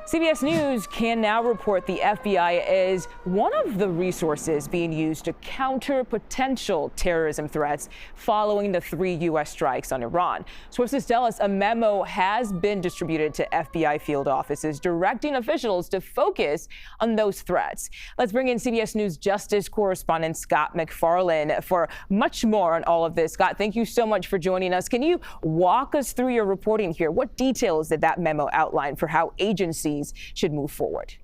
CBS News can now report the FBI is one of the resources being used to counter potential terrorism threats following the 3 U.S. strikes on Iran. Sources tell us a memo has been distributed to FBI field offices directing officials to focus on those threats. Let's bring in CBS News Justice correspondent Scott MacFarlane for much more on all of this. Scott, thank you so much for joining us. Can you walk us through your reporting here? What details did that memo outline for how agencies should move forward?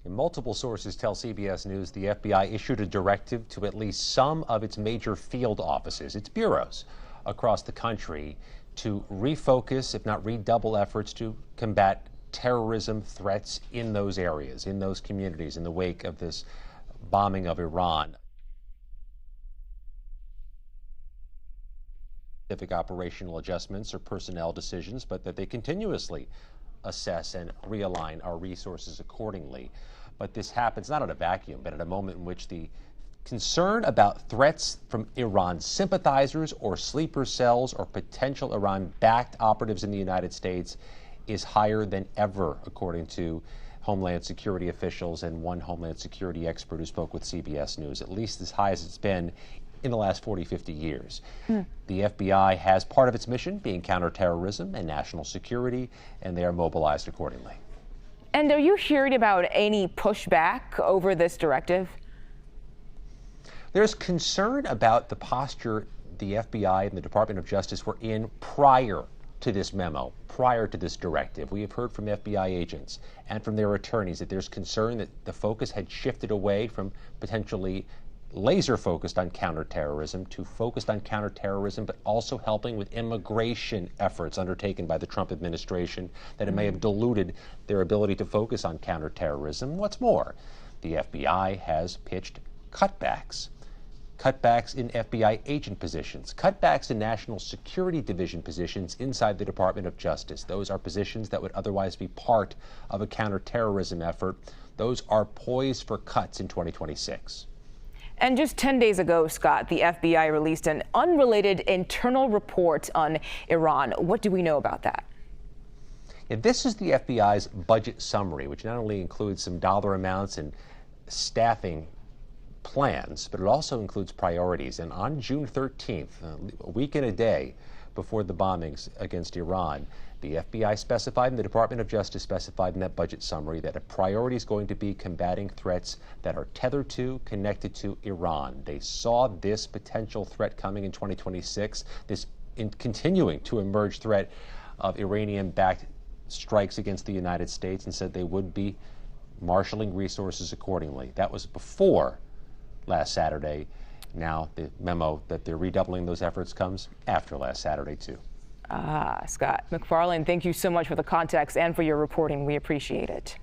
Multiple sources tell CBS News the FBI issued a directive to at least some of its major field offices, its bureaus across the country, to refocus, if not redouble efforts to combat terrorism threats in those areas, in those communities, in the wake of this bombing of Iran. Specific operational adjustments or personnel decisions, but that they continuously assess and realign our resources accordingly. But this happens not in a vacuum, but at a moment in which the concern about threats from Iran sympathizers or sleeper cells or potential Iran-backed operatives in the United States is higher than ever, according to Homeland Security officials and one Homeland Security expert who spoke with CBS News, at least as high as it's been in the last 40, 50 years. The FBI has part of its mission being counterterrorism and national security, and they are mobilized accordingly. And are you hearing about any pushback over this directive? There's concern about the posture the FBI and the Department of Justice were in prior to this memo, prior to this directive. We have heard from FBI agents and from their attorneys that there's concern that the focus had shifted away from potentially laser focused on counterterrorism to focused on counterterrorism, but also helping with immigration efforts undertaken by the Trump administration, that it may have diluted their ability to focus on counterterrorism. What's more, the FBI has pitched cutbacks in FBI agent positions, cutbacks in National Security Division positions inside the Department of Justice. Those are positions that would otherwise be part of a counterterrorism effort. Those are poised for cuts in 2026. And just 10 days ago, Scott, the FBI released an unrelated internal report on Iran. What do we know about that? Yeah, this is the FBI's budget summary, which not only includes some dollar amounts and staffing plans, but it also includes priorities. And on June 13th, a week and a day before the bombings against Iran, the FBI specified and the Department of Justice specified in that budget summary that a priority is going to be combating threats that are tethered to, connected to Iran. They saw this potential threat coming in 2026, this continuing to emerge threat of Iranian-backed strikes against the United States, and said they would be marshaling resources accordingly. That was before last Saturday. Now the memo that they're redoubling those efforts comes after last Saturday, too. Scott MacFarlane, thank you so much for the context and for your reporting. We appreciate it.